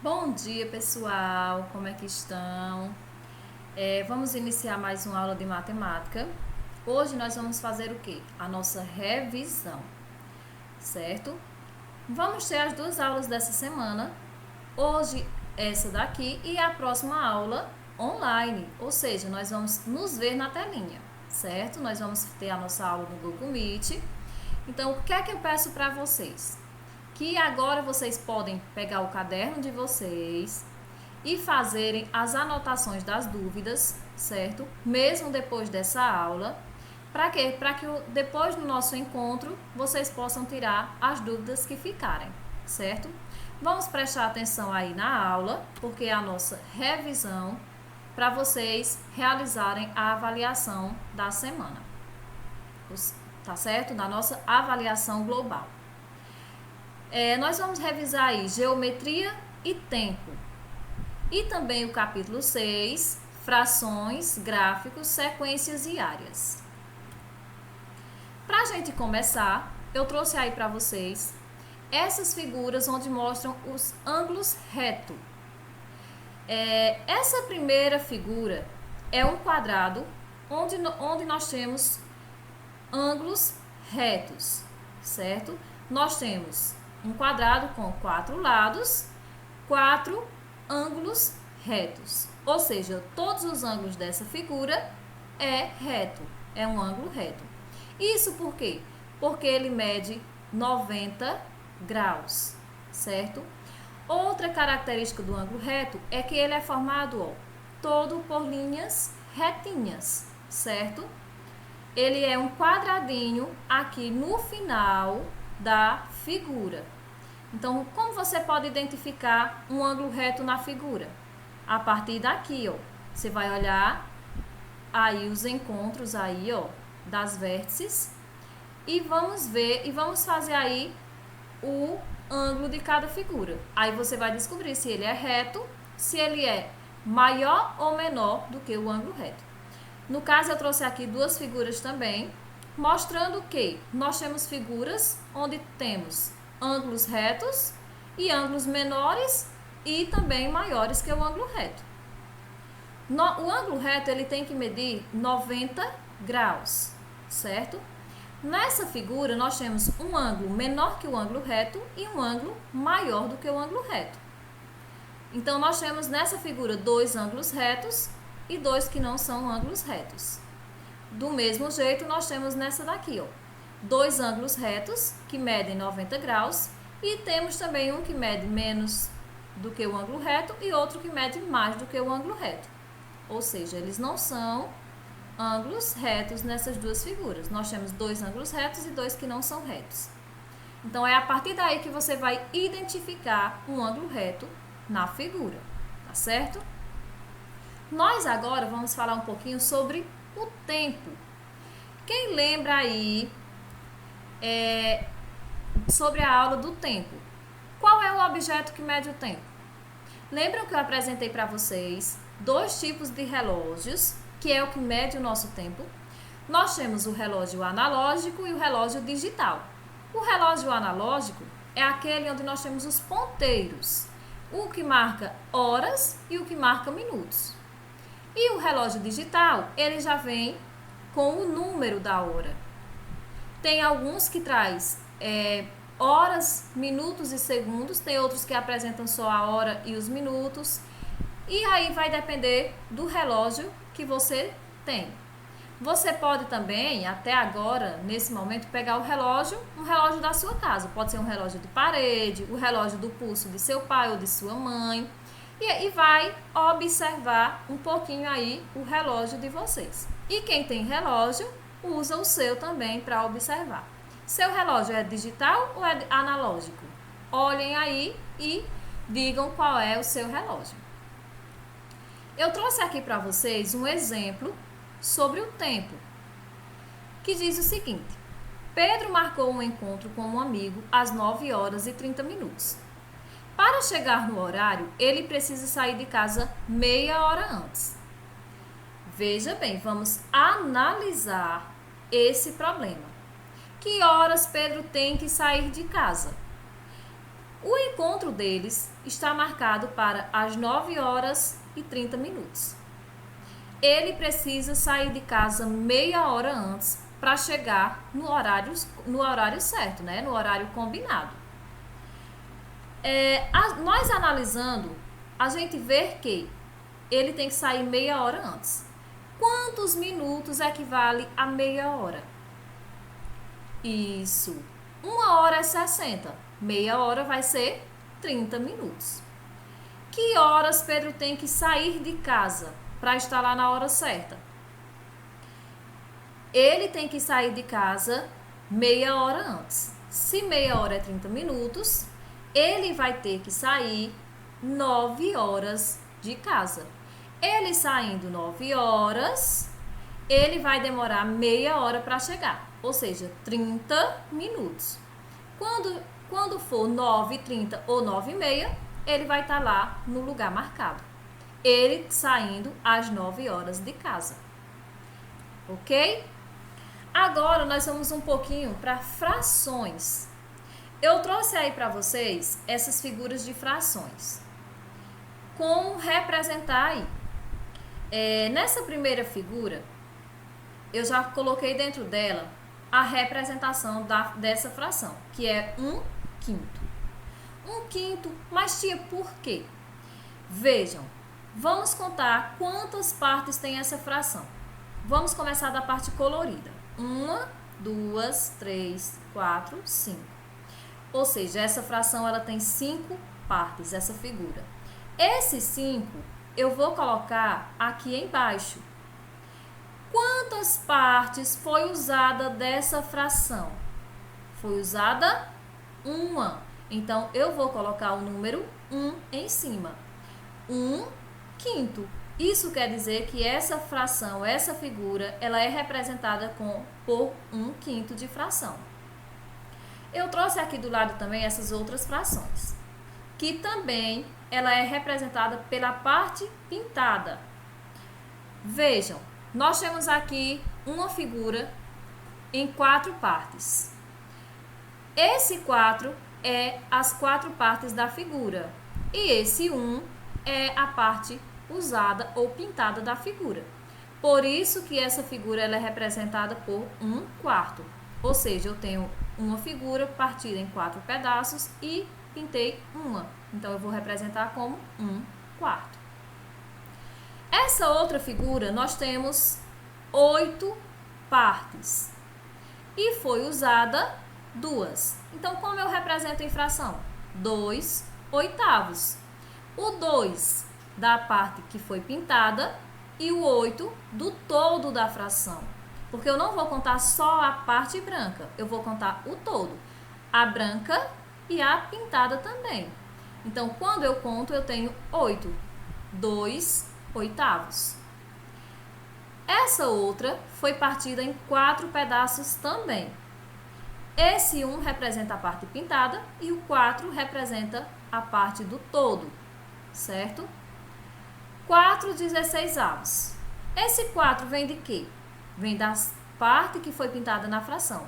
Bom dia, pessoal! Como é que estão? Vamos iniciar mais uma aula de matemática. Hoje nós vamos fazer o quê? A nossa revisão, certo? Vamos ter as duas aulas dessa semana. Hoje, essa daqui e a próxima aula online, ou seja, nós vamos nos ver na telinha, certo? Nós vamos ter a nossa aula no Google Meet. Então, o que é que eu peço para vocês? Que agora vocês podem pegar o caderno de vocês e fazerem as anotações das dúvidas, certo? Mesmo depois dessa aula. Para quê? Para que depois do nosso encontro vocês possam tirar as dúvidas que ficarem, certo? Vamos prestar atenção aí na aula, porque é a nossa revisão para vocês realizarem a avaliação da semana. Tá certo? Da nossa avaliação global. Nós vamos revisar aí geometria e tempo. E também o capítulo 6, frações, gráficos, sequências e áreas. Para a gente começar, eu trouxe aí para vocês essas figuras onde mostram os ângulos retos. Essa primeira figura é um quadrado onde nós temos ângulos retos, certo? Nós temos um quadrado com 4 lados, 4 ângulos retos. Ou seja, todos os ângulos dessa figura é reto, é um ângulo reto. Isso por quê? Porque ele mede 90 graus, certo? Outra característica do ângulo reto é que ele é formado todo por linhas retinhas, certo? Ele é um quadradinho aqui no final da figura. Então, como você pode identificar um ângulo reto na figura? A partir daqui, você vai olhar aí os encontros aí, das vértices e vamos ver e vamos fazer aí o ângulo de cada figura. Aí você vai descobrir se ele é reto, se ele é maior ou menor do que o ângulo reto. No caso, eu trouxe aqui duas figuras também, mostrando que nós temos figuras onde temos ângulos retos e ângulos menores e também maiores que o ângulo reto. O ângulo reto ele tem que medir 90 graus, certo? Nessa figura nós temos um ângulo menor que o ângulo reto e um ângulo maior do que o ângulo reto. Então nós temos nessa figura dois ângulos retos e dois que não são ângulos retos. Do mesmo jeito nós temos nessa daqui, dois ângulos retos que medem 90 graus e temos também um que mede menos do que o ângulo reto e outro que mede mais do que o ângulo reto. Ou seja, eles não são ângulos retos nessas duas figuras. Nós temos dois ângulos retos e dois que não são retos. Então, é a partir daí que você vai identificar um ângulo reto na figura, tá certo? Nós agora vamos falar um pouquinho sobre o tempo. Quem lembra aí sobre a aula do tempo? Qual é o objeto que mede o tempo? Lembram que eu apresentei para vocês dois tipos de relógios, que é o que mede o nosso tempo? Nós temos o relógio analógico e o relógio digital. O relógio analógico é aquele onde nós temos os ponteiros, o que marca horas e o que marca minutos. E o relógio digital, ele já vem com o número da hora. Tem alguns que traz horas, minutos e segundos, tem outros que apresentam só a hora e os minutos. E aí vai depender do relógio que você tem. Você pode também, até agora, nesse momento, pegar um relógio da sua casa. Pode ser um relógio de parede, o relógio do pulso de seu pai ou de sua mãe. E vai observar um pouquinho aí o relógio de vocês. E quem tem relógio, usa o seu também para observar. Seu relógio é digital ou é analógico? Olhem aí e digam qual é o seu relógio. Eu trouxe aqui para vocês um exemplo sobre o tempo, que diz o seguinte: Pedro marcou um encontro com um amigo às 9 horas e 30 minutos. Para chegar no horário, ele precisa sair de casa meia hora antes. Veja bem, vamos analisar esse problema. Que horas Pedro tem que sair de casa? O encontro deles está marcado para as 9 horas e 30 minutos. Ele precisa sair de casa meia hora antes para chegar no horário certo, né? No horário combinado. Nós analisando, a gente vê que ele tem que sair meia hora antes. Quantos minutos equivale a meia hora? Isso. 1 hora é 60. Meia hora vai ser 30 minutos. Que horas Pedro tem que sair de casa para estar lá na hora certa? Ele tem que sair de casa meia hora antes. Se meia hora é 30 minutos, ele vai ter que sair 9 horas de casa. Ele saindo 9 horas, ele vai demorar meia hora para chegar, ou seja, 30 minutos. Quando for 9h30 ou 9h30, ele vai estar lá no lugar marcado. Ele saindo às 9 horas de casa. Ok? Agora nós vamos um pouquinho para frações. Eu trouxe aí para vocês essas figuras de frações. Como representar aí? Nessa primeira figura, eu já coloquei dentro dela a representação dessa fração, que é 1/5. 1/5, mas tia, por quê? Vejam, vamos contar quantas partes tem essa fração. Vamos começar da parte colorida. 1, 2, 3, 4, 5. Ou seja, essa fração ela tem 5 partes, essa figura. Esses 5 eu vou colocar aqui embaixo. Quantas partes foi usada dessa fração? Foi usada uma. Então, eu vou colocar o número 1 em cima. 1/5. Isso quer dizer que essa fração, essa figura, ela é representada por 1/5 de fração. Eu trouxe aqui do lado também essas outras frações, que também ela é representada pela parte pintada. Vejam, nós temos aqui uma figura em 4 partes. Esse 4 é as 4 partes da figura. E esse 1 é a parte usada ou pintada da figura. Por isso que essa figura ela é representada por 1/4. Ou seja, eu tenho uma figura partida em 4 pedaços e pintei uma. Então, eu vou representar como 1/4. Essa outra figura, nós temos 8 partes. E foi usada 2. Então, como eu represento em fração? 2/8. O 2 da parte que foi pintada e o 8 do todo da fração. Porque eu não vou contar só a parte branca, eu vou contar o todo. A branca e a pintada também. Então, quando eu conto, eu tenho 8. 2/8. Essa outra foi partida em 4 pedaços também. Esse 1 representa a parte pintada e o 4 representa a parte do todo, certo? 4/16. Esse 4 vem de quê? Vem da parte que foi pintada na fração.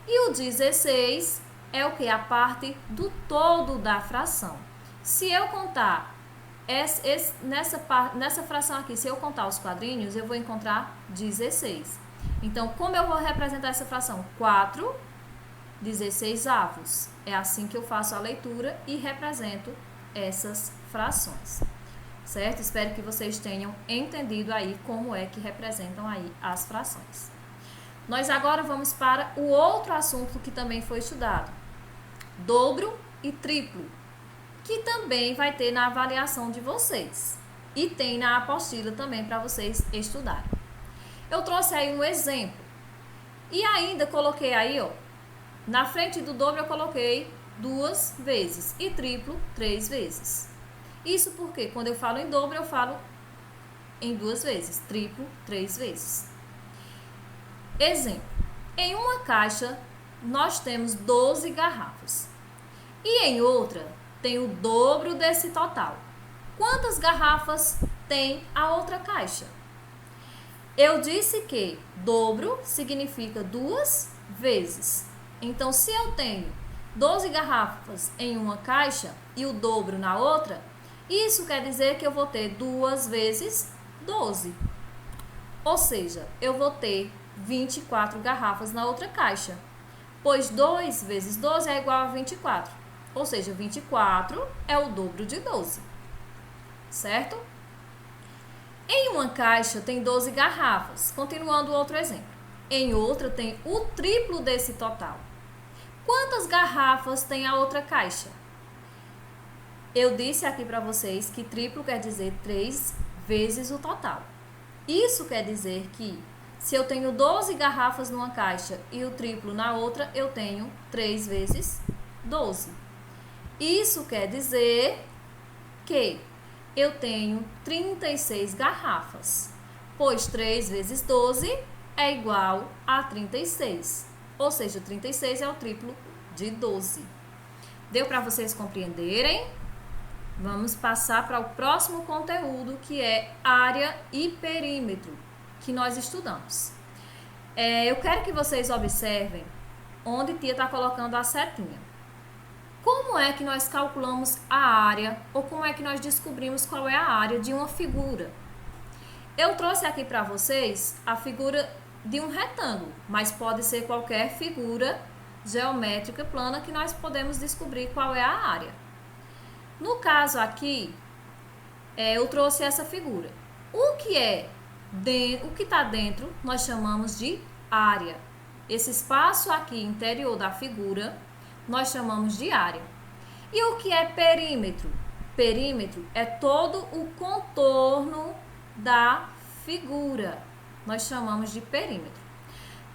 E o 16 é o que? A parte do todo da fração. Se eu contar nessa fração aqui, se eu contar os quadrinhos, eu vou encontrar 16. Então, como eu vou representar essa fração? 4/16. É assim que eu faço a leitura e represento essas frações. Certo? Espero que vocês tenham entendido aí como é que representam aí as frações. Nós agora vamos para o outro assunto que também foi estudado. Dobro e triplo, que também vai ter na avaliação de vocês. E tem na apostila também para vocês estudarem. Eu trouxe aí um exemplo. E ainda coloquei aí, ó, na frente do dobro eu coloquei 2 vezes e triplo 3 vezes. Isso porque quando eu falo em dobro, eu falo em 2 vezes, triplo 3 vezes. Exemplo, em uma caixa nós temos 12 garrafas e em outra tem o dobro desse total. Quantas garrafas tem a outra caixa? Eu disse que dobro significa 2 vezes. Então, se eu tenho 12 garrafas em uma caixa e o dobro na outra, isso quer dizer que eu vou ter 2 vezes 12. Ou seja, eu vou ter 24 garrafas na outra caixa, pois 2 vezes 12 é igual a 24. Ou seja, 24 é o dobro de 12, certo? Em uma caixa tem 12 garrafas, continuando outro exemplo. Em outra tem o triplo desse total. Quantas garrafas tem a outra caixa? Eu disse aqui para vocês que triplo quer dizer 3 vezes o total. Isso quer dizer que se eu tenho 12 garrafas numa caixa e o triplo na outra, eu tenho 3 vezes 12. Isso quer dizer que eu tenho 36 garrafas, pois 3 vezes 12 é igual a 36. Ou seja, 36 é o triplo de 12. Deu para vocês compreenderem? Vamos passar para o próximo conteúdo, que é área e perímetro, que nós estudamos. Eu quero que vocês observem onde tia está colocando a setinha. Como é que nós calculamos a área, ou como é que nós descobrimos qual é a área de uma figura? Eu trouxe aqui para vocês a figura de um retângulo, mas pode ser qualquer figura geométrica plana que nós podemos descobrir qual é a área. No caso aqui, eu trouxe essa figura. O que está dentro nós chamamos de área. Esse espaço aqui interior da figura nós chamamos de área. E o que é perímetro? Perímetro é todo o contorno da figura. Nós chamamos de perímetro.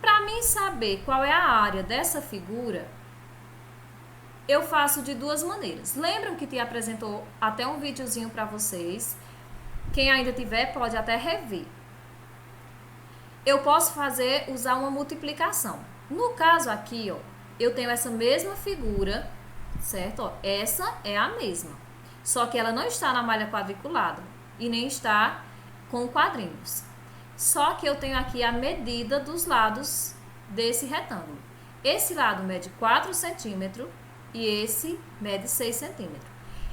Para mim saber qual é a área dessa figura, eu faço de duas maneiras. Lembram que tia apresentou até um videozinho para vocês? Quem ainda tiver pode até rever. Eu posso usar uma multiplicação. No caso aqui, ó, eu tenho essa mesma figura, certo? Ó, essa é a mesma, só que ela não está na malha quadriculada e nem está com quadrinhos. Só que eu tenho aqui a medida dos lados desse retângulo. Esse lado mede 4 centímetros e esse mede 6 centímetros.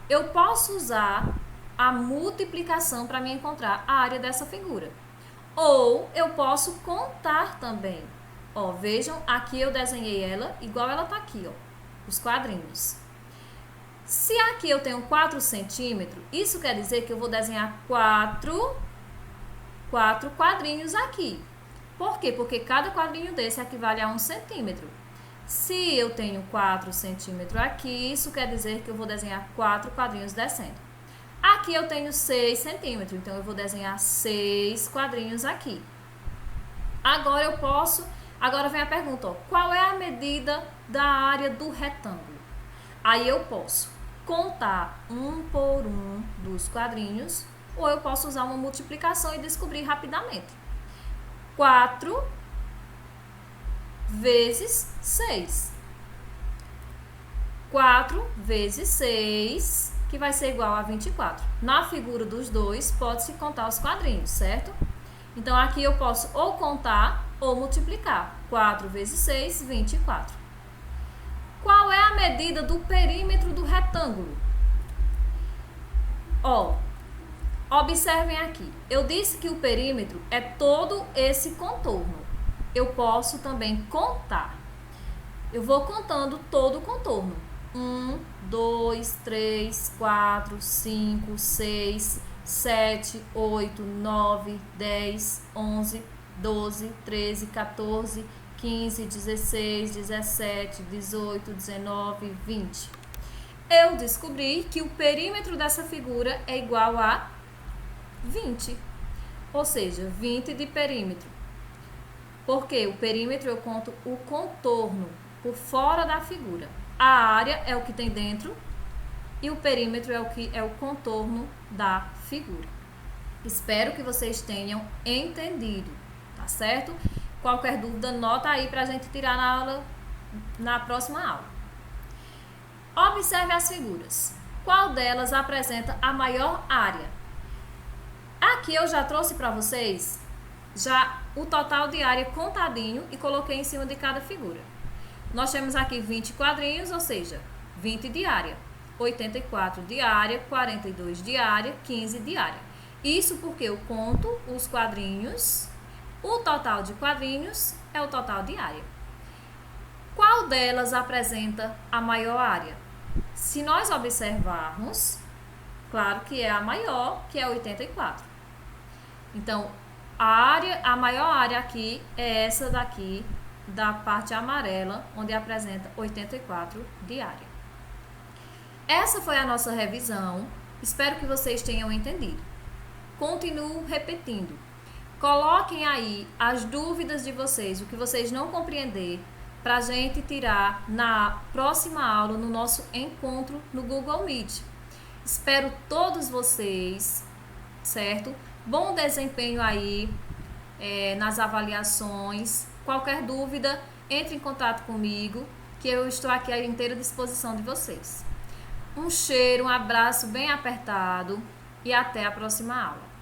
Eu posso usar a multiplicação para me encontrar a área dessa figura. Ou eu posso contar também. Ó, vejam, aqui eu desenhei ela igual ela tá aqui, ó, os quadrinhos. Se aqui eu tenho 4 centímetros, isso quer dizer que eu vou desenhar 4 quadrinhos aqui. Por quê? Porque cada quadrinho desse equivale a 1 centímetro. Se eu tenho 4 centímetros aqui, isso quer dizer que eu vou desenhar 4 quadrinhos descendo. Aqui eu tenho 6 centímetros, então eu vou desenhar 6 quadrinhos aqui. Agora vem a pergunta, ó, qual é a medida da área do retângulo? Aí eu posso contar um por um dos quadrinhos, ou eu posso usar uma multiplicação e descobrir rapidamente. 4 vezes 6. 4 vezes 6, que vai ser igual a 24. Na figura dos dois, pode-se contar os quadrinhos, certo? Então, aqui eu posso ou contar ou multiplicar. 4 vezes 6, 24. Qual é a medida do perímetro do retângulo? Ó, observem aqui. Eu disse que o perímetro é todo esse contorno. Eu posso também contar. Eu vou contando todo o contorno. 1, 2, 3, 4, 5, 6, 7, 8, 9, 10, 11, 12, 13, 14, 15, 16, 17, 18, 19, 20. Eu descobri que o perímetro dessa figura é igual a 20. Ou seja, 20 de perímetro. Porque o perímetro eu conto o contorno por fora da figura. A área é o que tem dentro e o perímetro é o que é o contorno da figura. Espero que vocês tenham entendido, tá certo? Qualquer dúvida, nota aí pra gente tirar na aula, na próxima aula. Observe as figuras. Qual delas apresenta a maior área? Aqui eu já trouxe para vocês já o total de área contadinho e coloquei em cima de cada figura. Nós temos aqui 20 quadrinhos, ou seja, 20 diária, 84 diária, 42 diária, 15 diária. Isso porque eu conto os quadrinhos, o total de quadrinhos é o total diária. Qual delas apresenta a maior área? Se nós observarmos, claro que é a maior, que é 84. Então, a maior área aqui é essa daqui, da parte amarela, onde apresenta 84 diária. Essa foi a nossa revisão. Espero que vocês tenham entendido. Continuo repetindo. Coloquem aí as dúvidas de vocês, o que vocês não compreender, para a gente tirar na próxima aula, no nosso encontro no Google Meet. Espero todos vocês, certo? Bom desempenho aí nas avaliações. Qualquer dúvida, entre em contato comigo, que eu estou aqui à inteira disposição de vocês. Um cheiro, um abraço bem apertado e até a próxima aula.